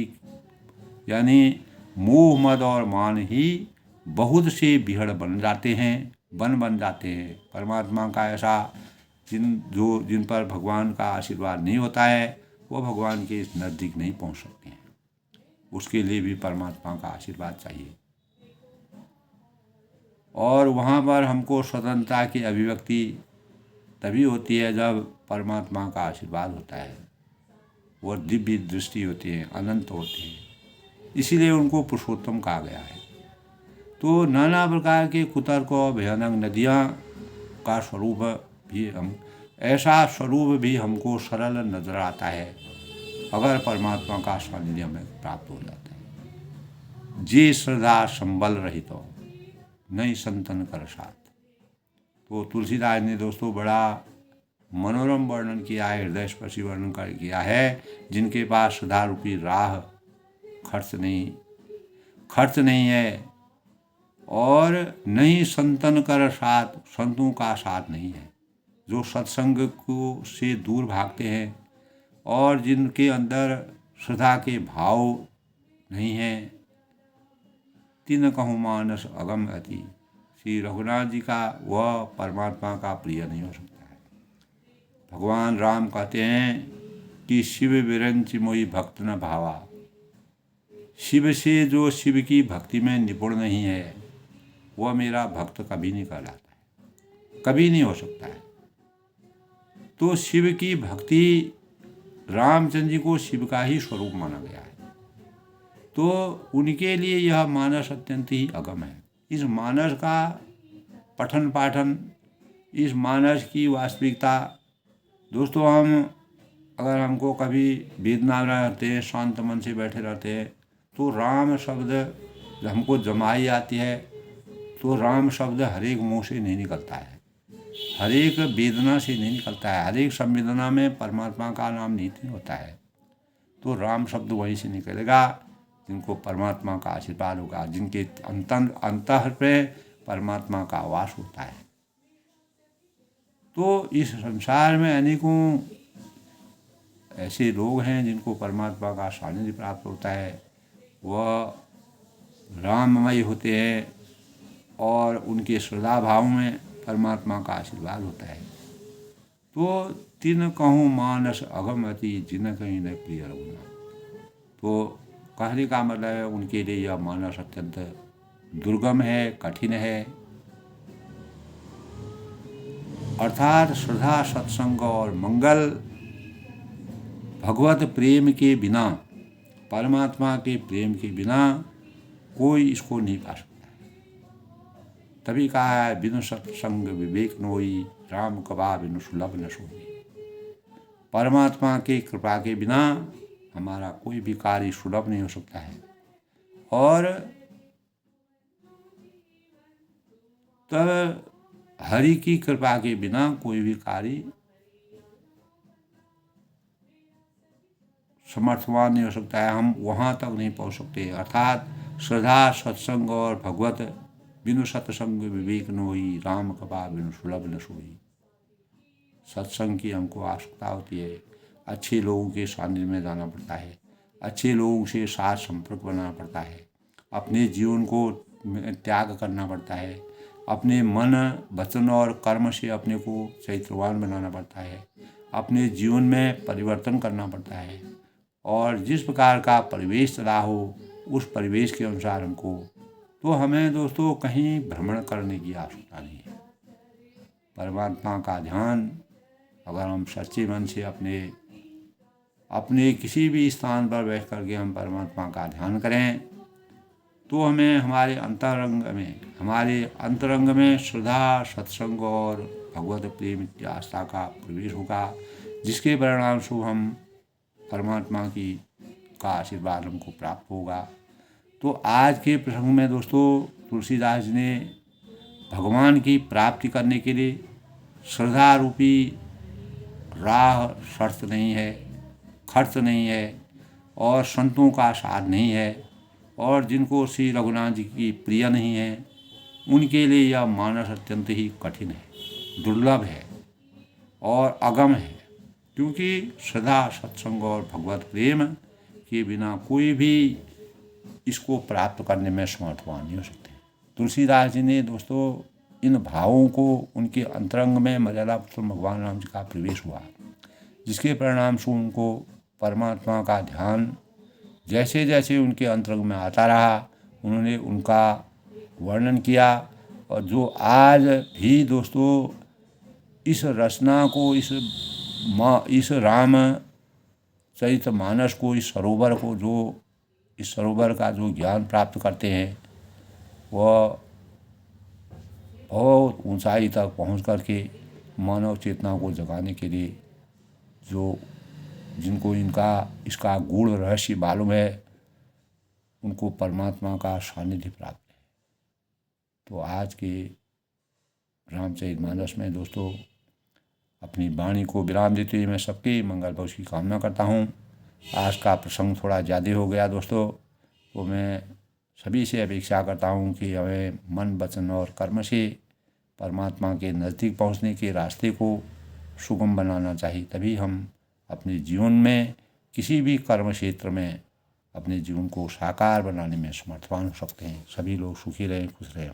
यानी मोह, मद और मान ही बहुत से बिहड़ बन जाते हैं, बन जाते हैं। परमात्मा का ऐसा जिन पर भगवान का आशीर्वाद नहीं होता है, वो भगवान के नज़दीक नहीं पहुंच सकते हैं। उसके लिए भी परमात्मा का आशीर्वाद चाहिए। और वहाँ पर हमको स्वतंत्रता की अभिव्यक्ति तभी होती है जब परमात्मा का आशीर्वाद होता है। वो दिव्य दृष्टि होती है, अनंत होती है, इसीलिए उनको पुरुषोत्तम कहा गया है। तो नाना प्रकार के कुतर्क और भयानक नदियाँ का स्वरूप भी ऐसा स्वरूप भी हमको सरल नजर आता है अगर परमात्मा का सानिध्य हमें प्राप्त हो जाता है। जे श्रद्धा संबल रहित हो, नहीं संतन कर साथ। तो तुलसीदास ने दोस्तों बड़ा मनोरम वर्णन किया है, हृदय स्पर्शी वर्णन किया है। जिनके पास श्रद्धा रूपी राह खर्च नहीं है और नहीं संतन कर साथ, संतों का साथ नहीं है, जो सत्संग को से दूर भागते हैं और जिनके अंदर श्रद्धा के भाव नहीं है, तिन कहूँ मानस अगम अति। श्री रघुनाथ जी का वह परमात्मा का प्रिय नहीं हो सकता है। भगवान राम कहते हैं कि शिव विरंच मोहि भक्त न भावा। शिव से जो शिव की भक्ति में निपुण नहीं है, वह मेरा भक्त कभी नहीं कहलाता है, कभी नहीं हो सकता है। तो शिव की भक्ति, रामचंद्र जी को शिव का ही स्वरूप माना गया है, तो उनके लिए यह मानस अत्यंत ही अगम है। इस मानस का पठन पाठन, इस मानस की वास्तविकता दोस्तों, अगर हमको कभी वेदना रहते हैं, शांत मन से बैठे रहते हैं, तो राम शब्द हमको जमाई आती है, तो राम शब्द हर एक मुँह से नहीं निकलता है, हर एक वेदना से नहीं निकलता है, हर एक संवेदना में परमात्मा का नाम निहित होता है। तो राम शब्द वहीं से निकलेगा जिनको परमात्मा का आशीर्वाद होगा, जिनके अंतः पे परमात्मा का वास होता है। तो इस संसार में अनेकों ऐसे लोग हैं जिनको परमात्मा का सानिध्य प्राप्त होता है, वह राममय होते हैं और उनके श्रद्धा भाव में परमात्मा का आशीर्वाद होता है। तो तिन कहूँ मानस अगम अति, जिन कहीं न प्रिय रघुनाथ। तो कहने का मतलब है उनके लिए यह मानस अत्यंत दुर्गम है, कठिन है। अर्थात श्रद्धा, सत्संग और मंगल भगवत प्रेम के बिना, परमात्मा के प्रेम के बिना कोई इसको नहीं पा सकता है। तभी कहा है बिनु सत्संग विवेक नोई, राम कबा बिनु सुलभ न सोई। परमात्मा की कृपा के बिना हमारा कोई भी कार्य सुलभ नहीं हो सकता है। और तब हरि की कृपा के बिना कोई भी कार्य समर्थवान नहीं हो सकता है, हम वहाँ तक नहीं पहुँच सकते। अर्थात श्रद्धा, सत्संग और भगवत बिनु सत्संग विवेक न होई, राम कृपा बिनु सुलभ न सोई। सत्संग की हमको आवश्यकता होती है, अच्छे लोगों के सानिध्य में जाना पड़ता है, अच्छे लोगों से साथ संपर्क बनाना पड़ता है, अपने जीवन को त्याग करना पड़ता है, अपने मन, वचन और कर्म से अपने को चरित्रवान बनाना पड़ता है, अपने जीवन में परिवर्तन करना पड़ता है। और जिस प्रकार का परिवेश चला हो उस परिवेश के अनुसार हमको, तो हमें दोस्तों कहीं भ्रमण करने की आवश्यकता नहीं है। परमात्मा का ध्यान अगर हम सच्चे मन से अपने किसी भी स्थान पर बैठ करके हम परमात्मा का ध्यान करें, तो हमें हमारे अंतरंग में श्रद्धा, सत्संग और भगवत प्रेम की आस्था का प्रवेश होगा, जिसके परिणाम स्वरूप हम परमात्मा का आशीर्वाद हमको प्राप्त होगा। तो आज के प्रसंग में दोस्तों तुलसीदास जी ने भगवान की प्राप्ति करने के लिए श्रद्धा रूपी राह शर्त नहीं है, खर्च नहीं है और संतों का साथ नहीं है, और जिनको श्री रघुनाथ जी की प्रिय नहीं है उनके लिए यह मानस अत्यंत ही कठिन है, दुर्लभ है और अगम है, क्योंकि श्रद्धा, सत्संग और भगवत प्रेम के बिना कोई भी इसको प्राप्त करने में समर्थवान नहीं हो सकते। तुलसीदास जी ने दोस्तों इन भावों को उनके अंतरंग में मर्यादा पुरुषोत्तम भगवान राम जी का प्रवेश हुआ, जिसके परिणाम से उनको परमात्मा का ध्यान जैसे जैसे उनके अंतरंग में आता रहा, उन्होंने उनका वर्णन किया। और जो आज भी दोस्तों इस रचना को, इस राम चरितमानस को, इस सरोवर का जो ज्ञान प्राप्त करते हैं, वह बहुत ऊंचाई तक पहुंच करके मानव चेतना को जगाने के लिए जिनको इसका गूढ़ रहस्य मालूम है, उनको परमात्मा का सानिध्य प्राप्त है। तो आज के रामचरितमानस में दोस्तों अपनी वाणी को विराम देते हुए मैं सबके मंगल भविष्य की कामना करता हूँ। आज का प्रसंग थोड़ा ज़्यादा हो गया दोस्तों, तो मैं सभी से अपेक्षा करता हूँ कि हमें मन, वचन और कर्म से परमात्मा के नज़दीक पहुँचने के रास्ते को सुगम बनाना चाहिए, तभी हम अपने जीवन में किसी भी कर्म क्षेत्र में अपने जीवन को साकार बनाने में समर्थवान हो सकते हैं। सभी लोग सुखी रहें, खुश रहें।